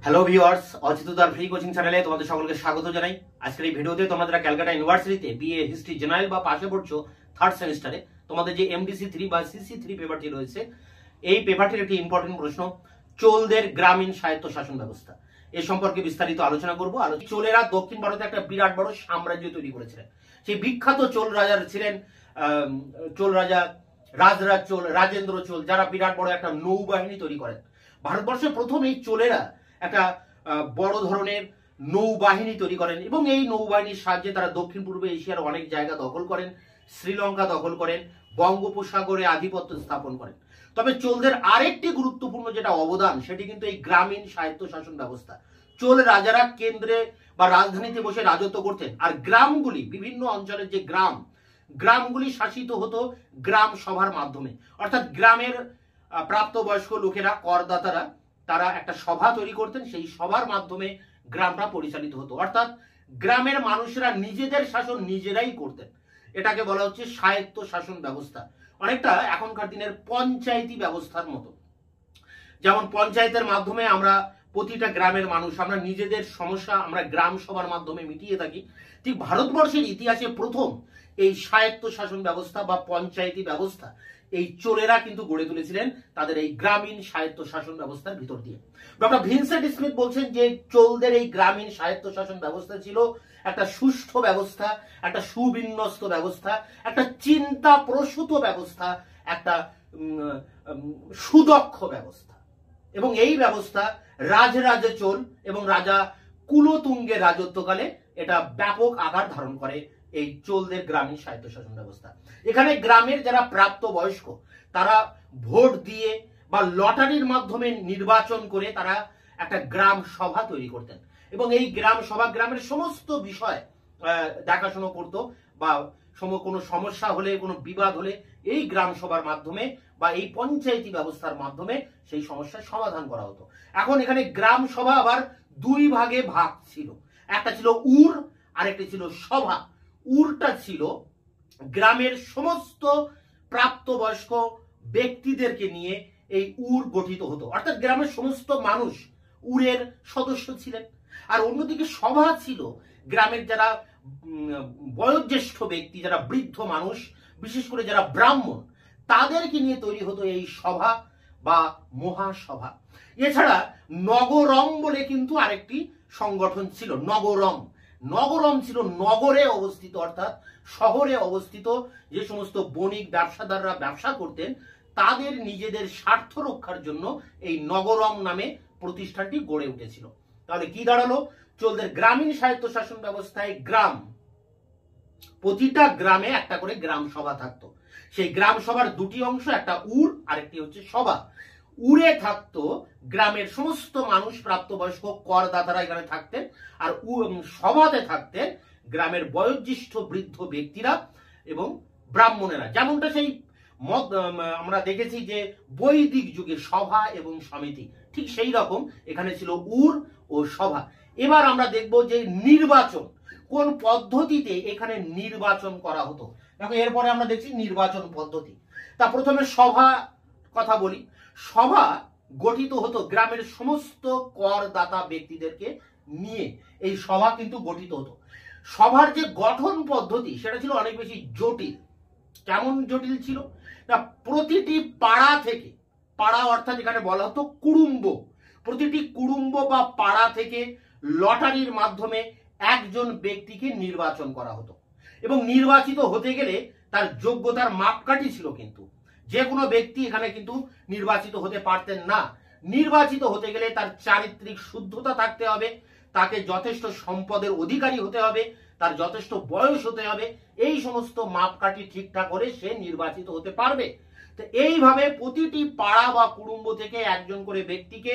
Hello viewers, অচিতদার free coaching চ্যানেলে তোমাদের সকলকে স্বাগত জানাই। আজকের এই ভিডিওতে তোমরা যারা ক্যালকাটা ইউনিভার্সিটিতে বিএ হিস্ট্রি জেনারেল বা পাশে পড়ছো থার্ড সেমিস্টারে, তোমাদের যে MDC3 বা CC3 পেপারটি রয়েছে, এই পেপারটির একটি ইম্পর্টেন্ট প্রশ্ন, চোলদের গ্রামীণ স্বায়ত্তশাসন ব্যবস্থা, এ সম্পর্কে বিস্তারিত আলোচনা করব। চোলেরা দক্ষিণ ভারতে একটা বিরাট বড় সাম্রাজ্য তৈরি করেছিলেন। সেই বিখ্যাত চোল রাজার ছিলেন চোল রাজা রাজরাজ চোল, রাজেন্দ্র চোল, যারা বিরাট বড় একটা নৌবাহিনী তৈরি করেন। ভারতবর্ষে প্রথম এই চোলেরা একটা বড় ধরনের নৌবাহিনী তৈরি করেন এবং এই নৌবাহিনীর সাহায্যে তারা দক্ষিণ পূর্ব এশিয়ার অনেক জায়গা দখল করেন, শ্রীলঙ্কা দখল করেন, বঙ্গোপসাগরে আধিপত্য স্থাপন করেন। তবে চোলদের আরেকটি গুরুত্বপূর্ণ যেটা অবদান, সেটি কিন্তু এই গ্রামীণ স্বায়ত্তশাসন ব্যবস্থা। চোল রাজারা কেন্দ্রে বা রাজধানীতে বসে রাজত্ব করতেন, আর গ্রামগুলি, বিভিন্ন অঞ্চলের যে গ্রামগুলি শাসিত হতো গ্রাম সভার মাধ্যমে। অর্থাৎ গ্রামের প্রাপ্তবয়স্ক লোকেরা, করদাতারা, তারা একটা সভা তৈরি করতেন, সেই সভার মাধ্যমে গ্রামটা পরিচালিত হতো। অর্থাৎ গ্রামের মানুষরা নিজেদের শাসন নিজেরাই করতেন। এটাকে বলা হচ্ছে স্বায়ত্ত শাসন ব্যবস্থা, অনেকটা এখনকার দিনের পঞ্চায়েতি ব্যবস্থার মতো। যেমন পঞ্চায়েতের মাধ্যমে আমরা প্রতিটা গ্রামের মানুষ, আমরা নিজেদের সমস্যা আমরা গ্রাম সভার মাধ্যমে মিটিয়ে থাকি, ঠিক ভারতবর্ষের ইতিহাসে প্রথম এই স্বায়ত্ত শাসন ব্যবস্থা বা পঞ্চায়েতি ব্যবস্থা এই চোলেরা কিন্তু গড়ে তুলেছিলেন তাদের এই গ্রামীণ স্বায়ত্ত শাসন ব্যবস্থার ভিতর দিয়ে। ডক্টর ভিনসেন্ট স্মিথ বলছেন যে চোলদের এই গ্রামীণ স্বায়ত্ত শাসন ব্যবস্থা ছিল একটা সুষ্ঠু ব্যবস্থা, একটা সুবিন্যস্ত ব্যবস্থা, একটা চিন্তা প্রসূত ব্যবস্থা, একটা সুদক্ষ ব্যবস্থা। এবং এই ব্যবস্থা রাজরাজে চোল এবং রাজা কুলোতুঙ্গের রাজত্বকালে এটা ব্যাপক আকার ধারণ করে, এই চোলদের গ্রামীণ স্বায়ত্তশাসন ব্যবস্থা। এখানে গ্রামের যারা প্রাপ্ত বয়স্ক, তারা ভোট দিয়ে বা লটারির মাধ্যমে নির্বাচন করে তারা একটা গ্রাম সভা তৈরি করতেন এবং এই গ্রাম সভা গ্রামের সমস্ত বিষয় দেখাশোনা করত, বা কোনো সমস্যা হলে, কোনো বিবাদ হলে এই গ্রাম সভার মাধ্যমে বা এই পঞ্চায়েতি ব্যবস্থার মাধ্যমে সেই সমস্যার সমাধান করা হতো। এখন এখানে গ্রাম সভা আবার দুই ভাগে ভাগ ছিল, একটা ছিল উর আর একটা ছিল সভা। উরটা ছিল গ্রামের সমস্ত প্রাপ্তবয়স্ক ব্যক্তিদেরকে নিয়ে এই উর গঠিত হতো, অর্থাৎ গ্রামের সমস্ত মানুষ উরের সদস্য ছিলেন। আর অন্যদিকে সভা ছিল গ্রামের যারা বয়োজ্যেষ্ঠ ব্যক্তি, যারা বৃদ্ধ মানুষ, বিশেষ করে যারা ব্রাহ্মণ, তাদেরকে নিয়ে তৈরি হতো এই সভা বা মহাসভা। এছাড়া নগরম বলে কিন্তু আরেকটি সংগঠন ছিল। নগরম ছিল নগরে অবস্থিত, অর্থাৎ শহরে অবস্থিত যে সমস্ত বণিক ব্যবসাদাররা ব্যবসা করতেন, তাদের নিজেদের স্বার্থ রক্ষার জন্য এই নগরম নামে প্রতিষ্ঠানটি গড়ে উঠেছিল। তাহলে কি দাঁড়ালো? চোলদের গ্রামীণ স্বায়ত্তশাসন ব্যবস্থায় প্রতিটা গ্রামে একটা করে গ্রাম সভা থাকতো। সেই গ্রাম সভার দুটি অংশ, একটা উর আর একটি হচ্ছে সভা। উড়ে থাকতো গ্রামের সমস্ত মানুষ, প্রাপ্তবয়স্ক করদাতারা এখানে থাকতেন, আর সভাতে থাকতেন গ্রামের বয়োজ্যেষ্ঠ বৃদ্ধ ব্যক্তিরা এবং ব্রাহ্মণেরা। যেমনটা সেই আমরা দেখেছি যে বৈদিক যুগে সভা এবং সমিতি, ঠিক সেই রকম এখানে ছিল উর ও সভা। এবার আমরা দেখব যে নির্বাচন কোন পদ্ধতিতে এখানে নির্বাচন করা হতো। দেখো, এরপরে আমরা দেখছি নির্বাচন পদ্ধতি। তা প্রথমে সভা কথা বলি। সভা গঠিত হতো গ্রামের সমস্ত করদাতা ব্যক্তিদেরকে নিয়ে, এই সভা কিন্তু গঠিত হতো। সভার যে গঠন পদ্ধতি সেটা ছিল অনেক বেশি জটিল। কেমন জটিল ছিল? না, প্রতিটি পাড়া থেকে, পাড়া অর্থাৎ এখানে বলা হতো কুড়ুম্ব, প্রতিটি কুড়ুম্ব বা পাড়া থেকে লটারির মাধ্যমে একজন ব্যক্তিকে নির্বাচন করা হতো এবং নির্বাচিত হতে গেলে তার যোগ্যতার মাপকাঠি ছিল। কিন্তু যে কোনো ব্যক্তি এখানে কিন্তু নির্বাচিত হতে পারতেন না। নির্বাচিত হতে গেলে তার চারিত্রিক শুদ্ধতা থাকতে হবে, তাকে যথেষ্ট সম্পদের অধিকারী হতে হবে, তার যথেষ্ট বয়স হতে হবে। এই সমস্ত মাপকাঠি ঠিকঠাক করে সে নির্বাচিত হতে পারবে। তো এইভাবে প্রতিটি পাড়া বা কুটুম্ব থেকে একজন করে ব্যক্তিকে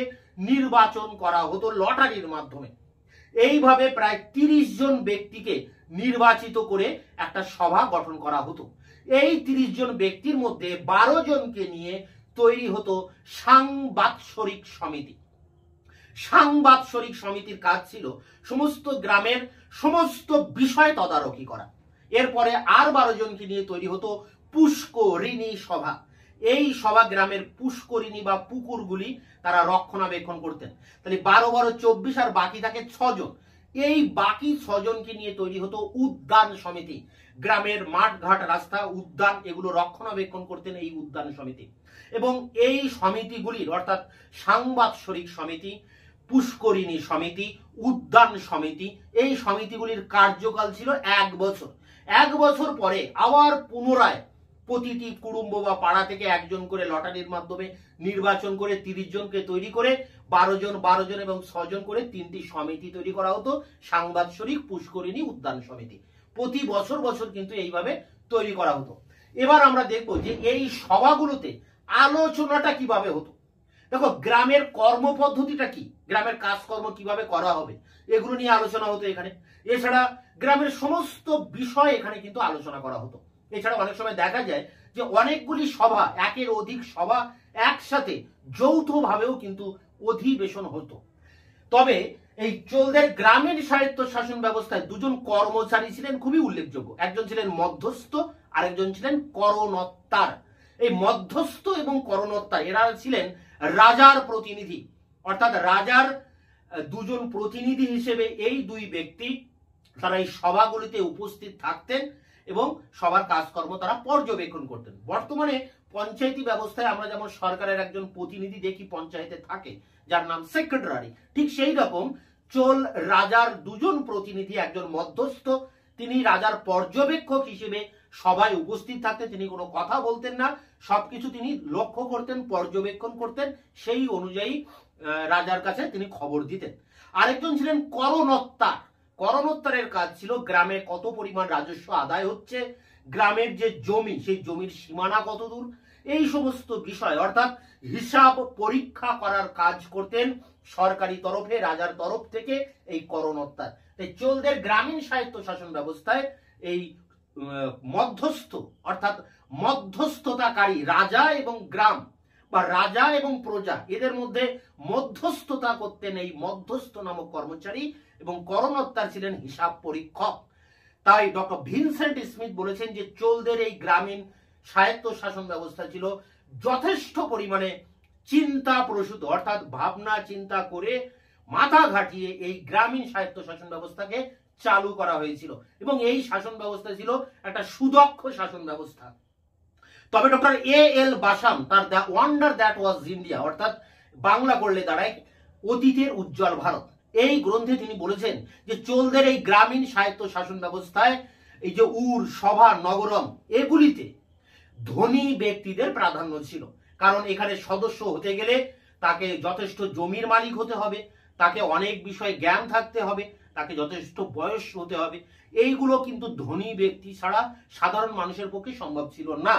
নির্বাচন করা হতো লটারির মাধ্যমে। এইভাবে প্রায় 30 জন ব্যক্তিকে নির্বাচিত করে একটা সভা গঠন করা হতো। এই 30 জন ব্যক্তির মধ্যে 12 জনকে নিয়ে তৈরি হতো সাংবাৎসরিক সমিতি। সাংবাৎসরিক সমিতির কাজ ছিল সমস্ত গ্রামের সমস্ত বিষয় তদারকি করা। এরপরে আর 12 জনকে নিয়ে তৈরি হতো পুষ্করিণী সভা। এই সভা গ্রামের পুষ্করিণী বা পুকুরগুলি তারা রক্ষণাবেক্ষণ করতেন। তাহলে 12 12 24 আর বাকি থাকে 6 জন। এই বাকি 6 জনকে নিয়ে তৈরি হতো উদ্যান সমিতি। গ্রামের মাঠ ঘাট রাস্তা উদ্যান এগুলো রক্ষণাবেক্ষণ করতেন এই উদ্যান সমিতি। এবং এই সমিতিগুলির অর্থাৎ সাংবাৎসরিক সমিতি, পুষ্করিণী সমিতি, উদ্যান সমিতি, এই সমিতিগুলির কার্যকাল ছিল 1 বছর। 1 বছর পরে আবার পুনরায় প্রতিটি কুটুম্ব বা পাড়া থেকে একজন করে লটারির মাধ্যমে নির্বাচন করে 30 জনকে তৈরি করে 12 জন 12 জন এবং 6 জন করে 3টি সমিতি তৈরি করা হতো, সাংবাৎসরিক, পুষ্করিণী, উদ্যান সমিতি। প্রতি বছর বছর কিন্তু এইভাবে তৈরি করা হতো। এবার আমরা দেখব যে এই সভাগুলোতে আলোচনাটা কিভাবে হতো। দেখো, গ্রামের কর্মপদ্ধতিটা কি, গ্রামের কাজকর্ম কিভাবে করা হবে, এগুলো নিয়ে আলোচনা হতো এখানে। এছাড়া গ্রামের সমস্ত বিষয় এখানে কিন্তু আলোচনা করা হতো। এছাড়া অনেক সময় দেখা যায় যে অনেকগুলি সভা, একের অধিক সভা একসাথে যৌথভাবেও কিন্তু অধিবেশন হতো। তবে এই চোলদের গ্রামীণ স্বায়ত্ত শাসন ব্যবস্থায় 2 জন কর্মচারী ছিলেন খুবই উল্লেখযোগ্য। একজন ছিলেন মধ্যস্থ, আরেকজন ছিলেন করণত্তার। এই মধ্যস্থ এবং করণত্তা এরা ছিলেন রাজার প্রতিনিধি, অর্থাৎ রাজার 2 জন প্রতিনিধি হিসেবে এই 2 ব্যক্তি তারা এই সভাগুলিতে উপস্থিত থাকতেন এবং সবার কাজকর্ম তারা পর্যবেক্ষণ করতেন। বর্তমানে পঞ্চায়েতি ব্যবস্থায় আমরা যেমন সরকারের একজন প্রতিনিধি দেখি পঞ্চায়েতে থাকে যার নাম সেক্রেটারি, ঠিক সেই রকম চোল রাজার 2 জন প্রতিনিধি, একজন মধ্যস্থ, তিনি রাজার পর্যবেক্ষক হিসেবে সভায় উপস্থিত থাকতেন। তিনি কোনো কথা বলতেন না, সবকিছু তিনি লক্ষ্য করতেন, পর্যবেক্ষণ করতেন, সেই অনুযায়ী রাজার কাছে তিনি খবর দিতেন। আরেকজন ছিলেন করণত্তা। করণোত্তরের কাজ ছিল গ্রামে কত পরিমাণ রাজস্ব আদায় হচ্ছে, গ্রামের যে জমি সেই জমির সীমানা কত দূর, এই সমস্ত বিষয় অর্থাৎ হিসাব পরীক্ষা করার কাজ করতেন সরকারি তরফে, রাজার তরফ থেকে এই করণোত্তর। তাই চোলদের গ্রামীণ স্বায়ত্ত শাসন ব্যবস্থায় এই মধ্যস্থ অর্থাৎ মধ্যস্থতাকারী রাজা এবং গ্রাম বা রাজা এবং প্রজা এদের মধ্যে মধ্যস্থতা করতেন এই মধ্যস্থ নামক কর্মচারী, এবং করণোত্তর ছিলেন হিসাব পরীক্ষক। তাই ডক্টর ভিনসেন্ট স্মিথ বলেছেন যে চোলদের এই গ্রামীণ স্বায়ত্ত শাসন ব্যবস্থা ছিল যথেষ্ট পরিমাণে চিন্তা প্রসূত, অর্থাৎ ভাবনা চিন্তা করে মাথা ঘাটিয়ে এই গ্রামীণ স্বায়ত্ত শাসন ব্যবস্থাকে চালু করা হয়েছিল, এবং এই শাসন ব্যবস্থা ছিল একটা সুদক্ষ শাসন ব্যবস্থা। তবে ডক্টর A.L. বাসাম তার the wonder that was India, অর্থাৎ বাংলা করলে দাঁড়ায় অতীতের উজ্জ্বল ভারত, এই গ্রন্থে তিনি বলেছেন যে চোলদের এই গ্রামীণ স্বায়ত্ত শাসন ব্যবস্থায় এই যে উর, সভা, নগরম এগুলিতে ধনী ব্যক্তিদের প্রাধান্য ছিল। কারণ এখানে সদস্য হতে গেলে তাকে যথেষ্ট জমির মালিক হতে হবে, তাকে অনেক বিষয়ে জ্ঞান থাকতে হবে, তাকে যথেষ্ট বয়স হতে হবে। এইগুলো কিন্তু ধনী ব্যক্তি ছাড়া সাধারণ মানুষের পক্ষে সম্ভব ছিল না।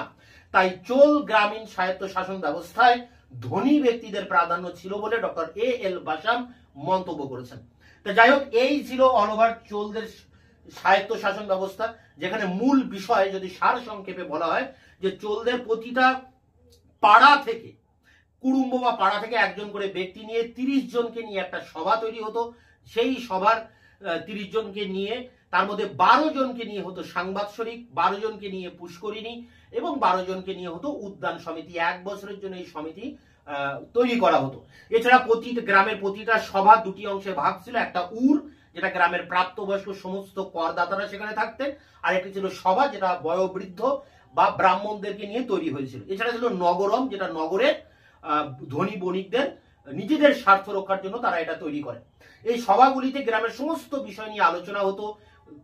তাই চোল গ্রামীণ স্বায়ত্ত শাসন ব্যবস্থায় ধনী ব্যক্তিদের প্রাধান্য ছিল বলে ডক্টর A.L. বাসাম মন্তব্য করেছেন। তো যাই হোক, এই ছিল অল ওভার চোলদের স্বায়ত্ত শাসন ব্যবস্থা, যেখানে মূল বিষয় যদি সার সংক্ষেপে বলা হয় যে চোলদের প্রতিটা পাড়া থেকে, কুটুম্ব বা পাড়া থেকে একজন করে ব্যক্তি নিয়ে 30 জনকে নিয়ে একটা সভা তৈরি হতো। সেই সভার 30 জনকে নিয়ে তার মধ্যে 12 জনকে নিয়ে হতো সাংবাৎসরিক, 12 জনকে নিয়ে পুষ্করিণী এবং 12 জনকে নিয়ে হতো উদ্যান সমিতি। 1 বছরের জন্য এই সমিতি তৈরি করা হতো। এছাড়া গ্রামের প্রতিটা সভা 2টি অংশে ভাগ ছিল। একটা উর, যেটা গ্রামের প্রাপ্তবয়স্ক সমস্ত করদাতারা সেখানে থাকতেন, আর একটি ছিল সভা যেটা বয়োবৃদ্ধ বা ব্রাহ্মণদেরকে নিয়ে তৈরি হয়েছিল। এছাড়া ছিল নগরম, যেটা নগরের ধনী বণিকদের নিজেদের স্বার্থ রক্ষার জন্য তারা এটা তৈরি করে। এই সভাগুলিতে গ্রামের সমস্ত বিষয় নিয়ে আলোচনা হতো,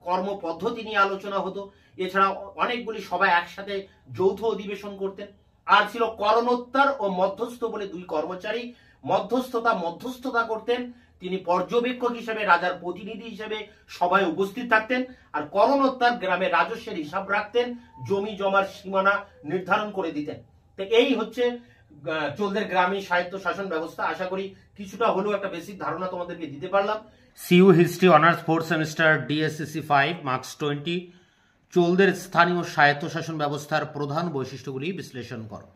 কর্মপদ্ধতি নিয়ে আলোচনা হতো। এছাড়া অনেকগুলি সভা একসাথে যৌথ অধিবেশন করতেন। আর ছিল করণোত্তর ও মধ্যস্থ বলে 2 কর্মচারী। মধ্যস্থতা করতেন, তিনি পর্যবেক্ষক হিসেবে, রাজার প্রতিনিধি হিসেবে সভায় উপস্থিত থাকতেন। আর করণোত্তর গ্রামের রাজস্বের হিসাব রাখতেন, জমি জমার সীমানা নির্ধারণ করে দিতেন। তো এই হচ্ছে চোলদের গ্রামীণ স্বায়ত্ত শাসন ব্যবস্থা। আশা করি কিছুটা হলেও একটা বেসিক ধারণা তোমাদেরকে দিতে পারলাম। CU history honours 4th semester DSCC 5 marks 20। চোলদের স্থানীয় স্বায়ত্তশাসন ব্যবস্থার প্রধান বৈশিষ্ট্যগুলি বিশ্লেষণ করো।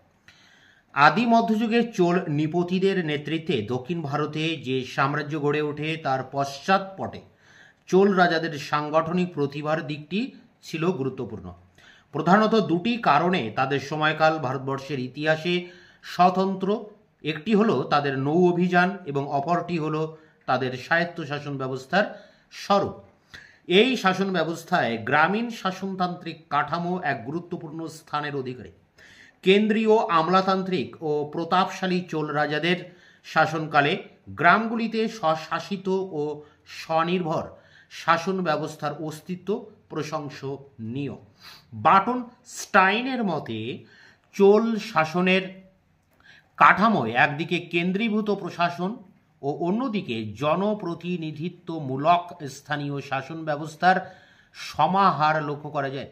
আদি মধ্যযুগে চোল নৃপতিদের নেতৃত্বে দক্ষিণ ভারতে যে সাম্রাজ্য গড়ে ওঠে তার পশ্চাৎপটে চোল রাজাদের সাংগঠনিক প্রতিভার দিকটি ছিল গুরুত্বপূর্ণ। প্রধানত দুটি কারণে তাদের সময়কাল ভারতবর্ষের ইতিহাসে স্বতন্ত্র। একটি হলো তাদের নৌ অভিযান এবং অপরটি হলো তাদের স্বায়ত্তশাসন ব্যবস্থার স্বরূপ। এই শাসন ব্যবস্থায় গ্রামীণ শাসনতান্ত্রিক কাঠামো এক গুরুত্বপূর্ণ স্থানের অধিকারী। কেন্দ্রীয় আমলাতান্ত্রিক ও প্রতাপশালী চোল রাজাদের শাসনকালে গ্রামগুলিতে স্বশাসিত ও স্বনির্ভর শাসন ব্যবস্থার অস্তিত্ব প্রশংসনীয়। বাটন স্টাইনের মতে চোল শাসনের কাঠামোয় একদিকে কেন্দ্রীভূত প্রশাসন ও অন্যদিকে জনপ্রতিনিধিত্বমূলক স্থানীয় শাসন ব্যবস্থার সমাহার লক্ষ্য করা যায়।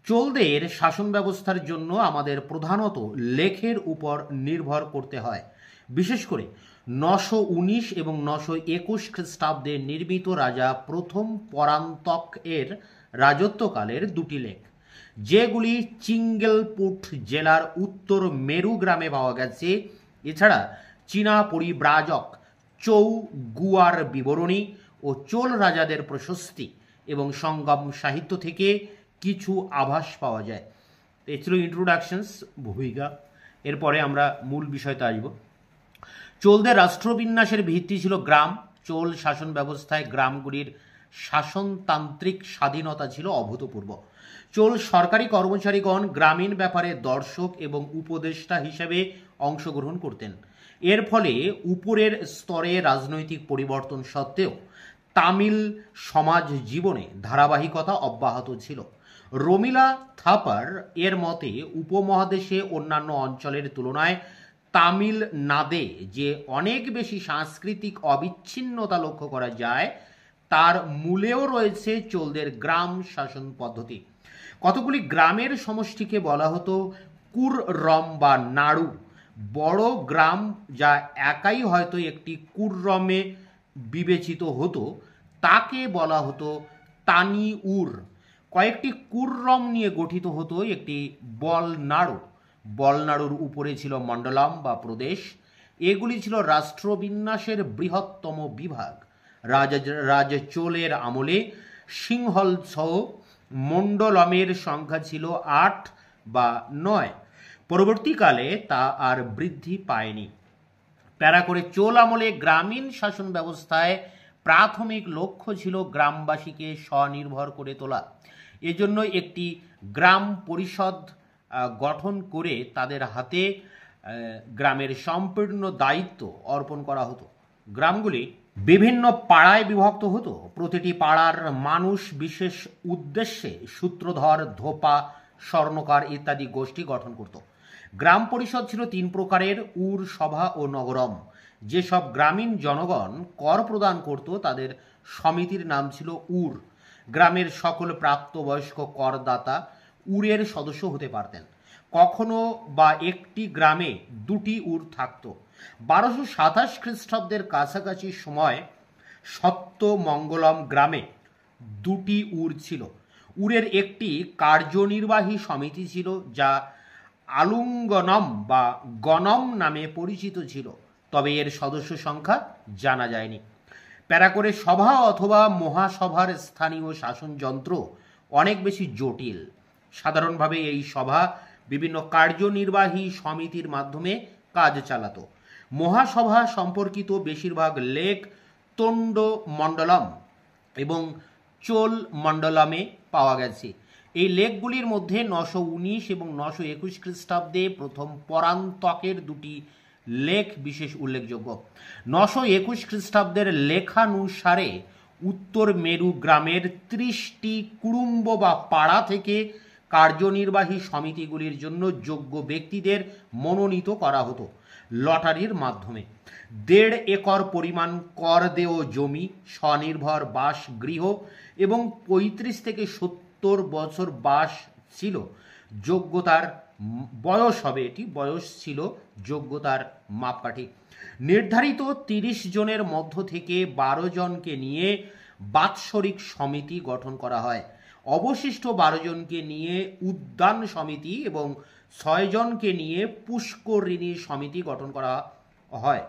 চোলদের শাসন ব্যবস্থার জন্য আমাদের প্রধানত লেখের উপর নির্ভর করতে হয়, বিশেষ করে 919 এবং 921 খ্রিস্টাব্দে নির্মিত রাজা প্রথম পরান্তক এর রাজত্বকালের দুটি লেখ, যেগুলি চিঙ্গেলপুট জেলার উত্তর মেরু গ্রামে পাওয়া গেছে। এছাড়া চীনা পরিব্রাজক চৌ গুয়ার বিবরণী ও চোল রাজাদের প্রশস্তি এবং সঙ্গম সাহিত্য থেকে কিছু আভাস পাওয়া যায়। এই ছিল ইন্ট্রোডাকশনস, ভূমিকা। এরপরে আমরা মূল বিষয়তে আসব। চোলদের রাষ্ট্রবিন্যাসের ভিত্তি ছিল গ্রাম। চোল শাসন ব্যবস্থায় গ্রামগুলির শাসনতান্ত্রিক স্বাধীনতা ছিল অভূতপূর্ব। চোল সরকারি কর্মচারীগণ গ্রামীণ ব্যাপারে দর্শক এবং উপদেষ্টা হিসেবে অংশগ্রহণ করতেন। এর ফলে উপরের স্তরে রাজনৈতিক পরিবর্তন সত্ত্বেও তামিল সমাজ জীবনে ধারাবাহিকতা অব্যাহত ছিল। রমিলা থাপার এর মতে উপমহাদেশে অন্যান্য অঞ্চলের তুলনায় তামিলনাড়ে যে অনেক বেশি সাংস্কৃতিক অবিচ্ছিন্নতা লক্ষ্য করা যায়, তার মূলেও রয়েছে চোলদের গ্রাম শাসন পদ্ধতি। কতগুলি গ্রামের সমষ্টিকে বলা হতো কুররম বা নাড়ু। বড় গ্রাম যা একাই হয়তো একটি কুররমে বিবেচিত হতো, তাকে বলা হতো তানিউর। কয়েকটি কুররম নিয়ে গঠিত হতো একটি বলনাড়ু। বলনাড়ুর উপরে ছিল মণ্ডলম বা প্রদেশ। এগুলি ছিল রাষ্ট্রবিন্যাসের বৃহত্তম বিভাগ। রাজা চোলের আমলে সিংহল সহ মণ্ডলমের সংখ্যা ছিল 8 বা 9। পরবর্তীকালে তা আর বৃদ্ধি পায়নি। প্যারা করে চোল আমলে গ্রামীণ শাসন ব্যবস্থায় প্রাথমিক লক্ষ্য ছিল গ্রামবাসীকে স্বনির্ভর করে তোলা। এজন্য একটি গ্রাম পরিষদ গঠন করে তাদের হাতে গ্রামের সম্পূর্ণ দায়িত্ব অর্পণ করা হতো। গ্রামগুলি বিভিন্ন পাড়ায় বিভক্ত হতো। প্রতিটি পাড়ার মানুষ বিশেষ উদ্দেশ্যে সূত্রধর, ধোপা, স্বর্ণকার ইত্যাদি গোষ্ঠী গঠন করত। গ্রাম পরিষদ ছিল 3 প্রকারের: উর, সভা ও নগরম। যেসব গ্রামীণ জনগণ কর প্রদান করত তাদের সমিতির নাম ছিল উর। গ্রামের সকল প্রাপ্তবয়স্ক করদাতা উরের সদস্য হতে পারতেন। কখনো বা একটি গ্রামে 2টি উর থাকত। 1227 খ্রিস্টাব্দের কাছাকাছি সময় সত্যমঙ্গলম গ্রামে 2টি উর ছিল। উরের একটি কার্যনির্বাহী সমিতি ছিল, যা আলুঙ্গনম বা গণম নামে পরিচিত ছিল, তবে এর সদস্য সংখ্যা জানা যায়নি। প্যারা করে সভা অথবা মহাসভার স্থানীয় শাসনযন্ত্র অনেক বেশি জটিল। সাধারণভাবে এই সভা বিভিন্ন কার্যনির্বাহী সমিতির মাধ্যমে কাজ চালাত। মহাসভা সম্পর্কিত বেশিরভাগ লেখ তোণ্ড মণ্ডলম এবং চোল মণ্ডলমে পাওয়া গেছে। এই লেখগুলির মধ্যে 919 এবং 921 খ্রিস্টাব্দে প্রথম পরান্তকের 2টি লেখ বিশেষ উল্লেখযোগ্য। 921 খ্রিস্টাব্দের লেখানুসারে উত্তর মেরু গ্রামের 30টি কুড়ুম্ব বা পাড়া থেকে কার্যনির্বাহী সমিতিগুলির জন্য যোগ্য ব্যক্তিদের মনোনীত করা হতো লটারির মাধ্যমে। 1.5 একর পরিমাণ কর দেয় জমি, স্বনির্ভর বাসগৃহ এবং 35 থেকে 70 বছর বাস ছিল যোগ্যতার বয়স হবে। এটি বয়স ছিল যোগ্যতার মাপকাঠি। নির্ধারিত 30 জনের মধ্য থেকে 12 জনকে নিয়ে বাৎসরিক সমিতি গঠন করা হয়। অবশিষ্ট 12 জনকে নিয়ে উদ্যান সমিতি এবং 6 জনকে নিয়ে পুষ্করিণী সমিতি গঠন করা হয়।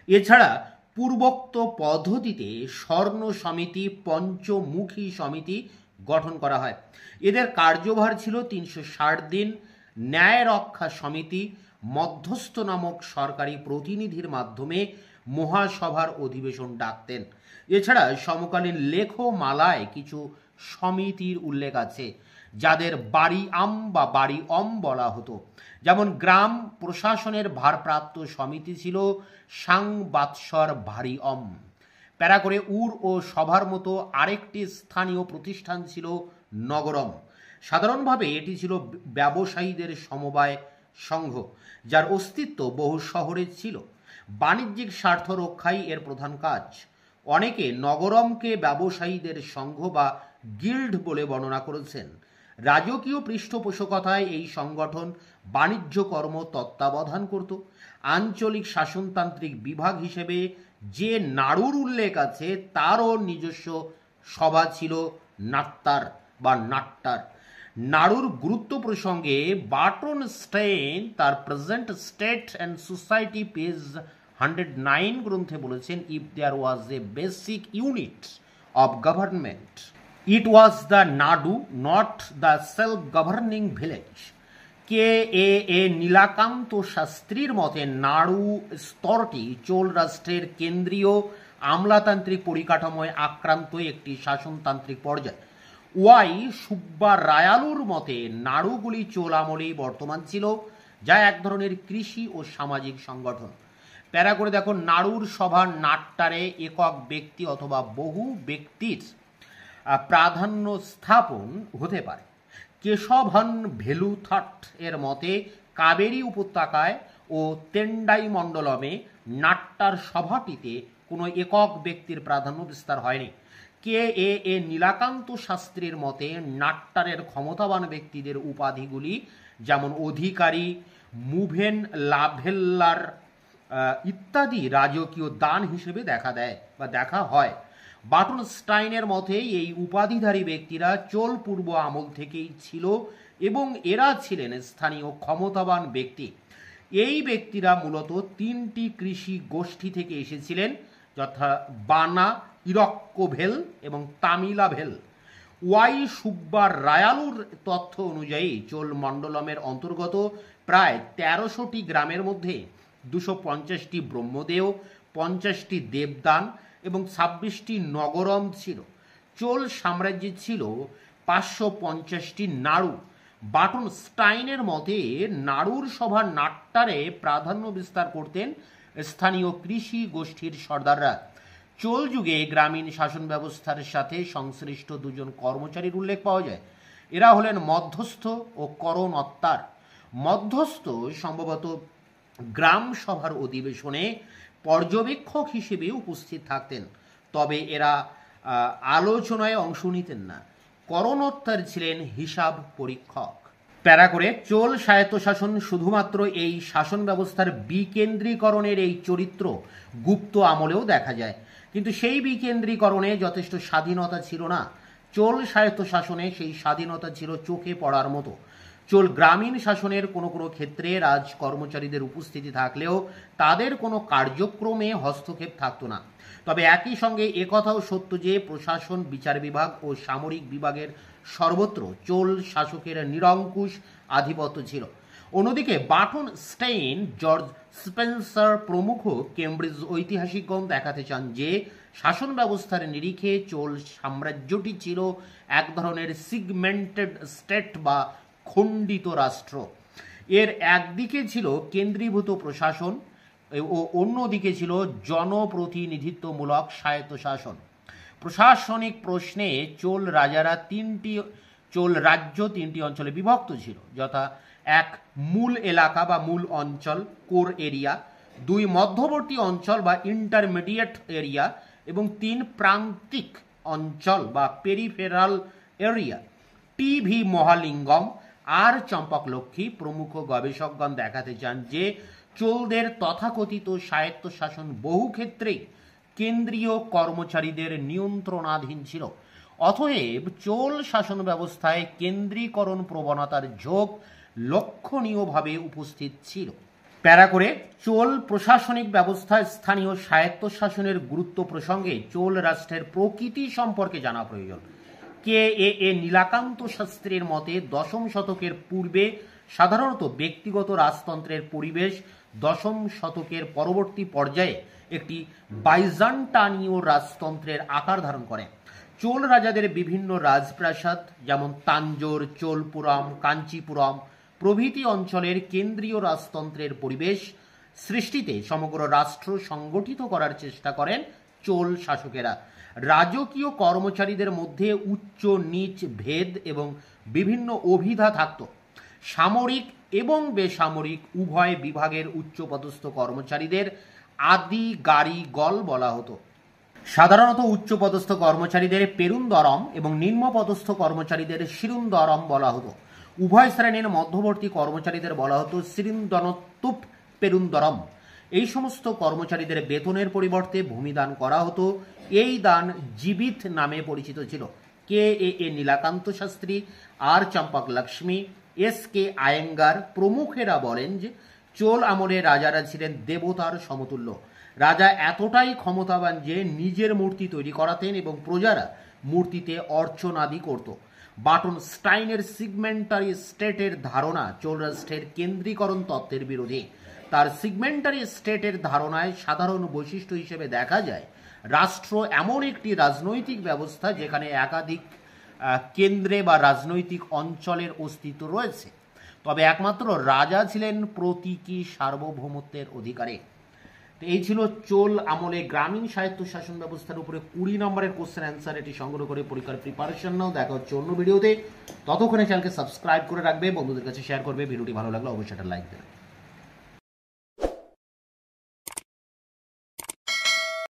এছাড়া পূর্বোক্ত পদ্ধতিতে স্বর্ণ সমিতি, পঞ্চমুখী সমিতি গঠন করা হয়। এদের কার্যভার ছিল 360 দিন। ন্যায় রক্ষা সমিতি মধ্যস্থ নামক সরকারি প্রতিনিধির মাধ্যমে মহাসভার অধিবেশন ডাকতেন। এছাড়া সমকালীন লেখমালায় কিছু সমিতির উল্লেখ আছে যাদের বাড়ি আম বা বাড়ি অম বলা হতো। যেমন গ্রাম প্রশাসনের ভারপ্রাপ্ত সমিতি ছিল সাংবাৎসর ভারী অম। প্যারা করে উর ও সভার মতো আরেকটি স্থানীয় প্রতিষ্ঠান ছিল নগরম। সাধারণভাবে এটি ছিল ব্যবসায়ীদের সমবায় সংঘ, যার অস্তিত্ব বহু শহরে ছিল। বাণিজ্যিক স্বার্থ রক্ষাই এর প্রধান কাজ। অনেকে নগরমকে ব্যবসায়ীদের সংঘ বা গিল্ড বলে বর্ণনা করেছেন। রাজকীয় পৃষ্ঠপোষকতায় এই সংগঠন বাণিজ্য কর্ম তত্ত্বাবধান করত। আঞ্চলিক শাসনতান্ত্রিক বিভাগ হিসেবে যে নাড়ুর উল্লেখ আছে তারও নিজস্ব সভা ছিল নাট্টার বা নাট্টার। নাড়ুর গুরুত্ব প্রসঙ্গে বার্টন স্টেইন তার present state and society page 109 গ্রন্থে বলেছেন, if there was a basic unit of government it was the Nadu, not the self-governing village. K A Nilakanta শাস্ত্রীর মতে নাড়ু স্তরটি চোল রাষ্ট্রের কেন্দ্রীয় আমলাতান্ত্রিক পরিকাঠামোয় আক্রান্ত একটি শাসনতান্ত্রিক পর্যায়। ওয়াই সুব্বা রায়ালুর মতে নাড়ুগুলি চোল আমলেই বর্তমান ছিল, যা এক ধরনের কৃষি ও সামাজিক সংগঠন। প্যারা করে দেখো, নাড়ুর সভা নাট্টারে একক ব্যক্তি অথবা বহু ব্যক্তির প্রাধান্য স্থাপন হতে পারে। কেশভন ভেলুথাট এর মতে কাবেরী উপত্যকায় ও তেন্ডাই মণ্ডলমে নাট্টার সভাটিতে কোনো একক ব্যক্তির প্রাধান্য বিস্তার হয়নি। কে এ নীলাকান্ত শাস্ত্রীর মতে নাট্টারের ক্ষমতাবান ব্যক্তিদের উপাধিগুলি যেমন অধিকারী, মুভেন লাভেল্লার ইত্যাদি রাজকীয় দান হিসেবে দেখা দেয় বা দেখা হয়। বার্টন স্টাইনের মতে এই উপাধিধারী ব্যক্তিরা চোল পূর্ব আমল থেকেই ছিল এবং এরা ছিলেন স্থানীয় ক্ষমতাবান ব্যক্তি। এই ব্যক্তিরা মূলত 3টি কৃষি গোষ্ঠী থেকে এসেছিলেন, যথা বানা, ইরক্কোভেল এবং তামিলাভেল। ওয়াই সুব্বা রায়ালুর তথ্য অনুযায়ী চোল মণ্ডলমের অন্তর্গত প্রায় 1300টি গ্রামের মধ্যে 250টি ব্রহ্মদেও, 50টি দেবদান এবং 26টি নগরম ছিল। চোল সাম্রাজ্যে ছিল 550টি নাড়ু। বার্টন স্টাইনের মতে নাড়ুর সভা নাট্টারে প্রাধান্য বিস্তার করতেন স্থানীয় কৃষি গোষ্ঠীর সর্দাররা। চোল যুগে গ্রামীণ শাসন ব্যবস্থার সাথে সংশ্লিষ্ট দুজন কর্মচারীর উল্লেখ পাওয়া যায়। এরা হলেন মধ্যস্থ ও করণত্তার। মধ্যস্থ সম্ভবত গ্রাম সভার অধিবেশনে পর্যবেক্ষক হিসেবে উপস্থিত থাকতেন, তবে এরা আলোচনায় অংশ নিতেন না। করণোত্তর ছিলেন হিসাব পরীক্ষক। প্যারা করে, চোল স্বায়ত্তশাসন শুধুমাত্র এই শাসন ব্যবস্থার বিকেন্দ্রীকরণের এই চরিত্র গুপ্ত আমলেও দেখা যায়, কিন্তু সেই বিকেন্দ্রীকরণে যথেষ্ট স্বাধীনতা ছিল না। চোল স্বায়ত্তশাসনে সেই স্বাধীনতা ছিল চোখে পড়ার মতো। চোল গ্রামীণ শাসনের কোনো কোনো ক্ষেত্রে রাজ কর্মচারীদের উপস্থিতি থাকলেও তাদের কোনো কার্যক্রমে হস্তক্ষেপ থাকতো না। তবে একই সঙ্গে একথাও সত্য যে প্রশাসন, বিচার বিভাগ ও সামরিক বিভাগের সর্বত্র চোল শাসকের নিরঙ্কুশ আধিপত্য ছিল। অন্যদিকে বার্টন স্টেইন, জর্জ স্পেন্সার প্রমুখ কেমব্রিজ ঐতিহাসিকগণ দেখাতে চান যে শাসন ব্যবস্থার নিরিখে চোল সাম্রাজ্যটি ছিল এক ধরনের সিগমেন্টেড স্টেট বা খণ্ডিত রাষ্ট্র। এর একদিকে ছিল কেন্দ্রীভূত প্রশাসন ও অন্যদিকে ছিল জনপ্রতিনিধিত্বমূলক স্বায়ত্তশাসন। প্রশাসনিক প্রশ্নে চোল রাজ্য তিনটি অঞ্চলে বিভক্ত ছিল, যথা 1 মূল এলাকা বা মূল অঞ্চল, কোর এরিয়া; 2 মধ্যবর্তী অঞ্চল বা ইন্টারমিডিয়েট এরিয়া; এবং 3 প্রান্তিক অঞ্চল বা পেরিফেরাল এরিয়া। টি.ভি. মহালিঙ্গম আর চম্পকলক্ষ্মী প্রমুখ গবেষকগণ দেখাতে চান যে চোলদের তথাকথিত স্বায়ত্তশাসন বহু ক্ষেত্রেই কেন্দ্রীয় কর্মচারীদের নিয়ন্ত্রণাধীন ছিল। অতএব চোল শাসন ব্যবস্থায় কেন্দ্রীকরণ প্রবণতার ঝোঁক লক্ষণীয়ভাবে উপস্থিত ছিল। প্যারা করে, চোল প্রশাসনিক ব্যবস্থায় স্থানীয় স্বায়ত্তশাসনের গুরুত্ব প্রসঙ্গে চোল রাষ্ট্রের প্রকৃতি সম্পর্কে জানা প্রয়োজন। কে নীলাকান্ত শাস্ত্রীর মতে দশম শতকের পূর্বে সাধারণত ব্যক্তিগত রাজতন্ত্রের পরিবেশ দশম শতকের পরবর্তী পর্যায়ে একটি বাইজান্টানীয় রাজতন্ত্রের আকার ধারণ করে। চোল রাজাদের বিভিন্ন রাজপ্রাসাদ যেমন তাঞ্জোর, চোলপুরম, কাঞ্চিপুরম প্রভৃতি অঞ্চলের কেন্দ্রীয় রাজতন্ত্রের পরিবেশ সৃষ্টিতে সমগ্র রাষ্ট্র সংগঠিত করার চেষ্টা করেন চোল শাসকেরা। রাজকীয় কর্মচারীদের মধ্যে উচ্চ নীচ ভেদ এবং বিভিন্ন অভিধা থাকত। সামরিক এবং বেসামরিক উভয় বিভাগের উচ্চপদস্থ কর্মচারীদের আদিগারিগল বলা হতো। সাধারণত উচ্চপদস্থ কর্মচারীদের পেরুন্দরম এবং নিম্নপদস্থ কর্মচারীদের শিরুন্দরম বলা হতো। উভয় শ্রেণীর মধ্যবর্তী কর্মচারীদের বলা হতো শিরিন্দনতুপ পেরুন্দরম। এই সমস্ত কর্মচারীদের বেতনের পরিবর্তে ভূমিদান করা হতো। এই দান জীবিত নামে পরিচিত ছিল। কে নীলাকান্ত শাস্ত্রী, আর চম্পক লক্ষ্মী, কে আয়েঙ্গার প্রমুখেরা বলেন যে চোল আমলে রাজারা ছিলেন দেবতার সমতুল্য। রাজা এতটাই ক্ষমতাবান যে নিজের মূর্তি তৈরি করাতেন এবং প্রজারা মূর্তিতে অর্চনাদি করত। বাটন স্টাইনের সিগমেন্টারি স্টেটের ধারণা চোল রাষ্ট্রের কেন্দ্রীকরণ তত্ত্বের বিরোধী। তার সিগমেন্টারি স্টেটের ধারণায় সাধারণ বৈশিষ্ট্য হিসেবে দেখা যায় রাষ্ট্র এমন একটি রাজনৈতিক ব্যবস্থা যেখানে একাধিক কেন্দ্রে বা রাজনৈতিক অঞ্চলের অস্তিত্ব রয়েছে, তবে একমাত্র রাজা ছিলেন প্রতীকী সার্বভৌমত্বের অধিকারী। এই ছিল চোল আমলে গ্রামীণ সাহিত্য শাসন ব্যবস্থার উপরে 20 নম্বরের কোশ্চেন অ্যান্সার। এটি সংগ্রহ করে পরীক্ষার প্রিপারেশন নাও। দেখা হচ্ছে অন্য ভিডিওতে। ততক্ষণে চ্যানেলকে সাবস্ক্রাইব করে রাখবে, বন্ধুদের কাছে শেয়ার করবে। ভিডিওটি ভালো লাগলে অবশ্যই একটা লাইক দেবে।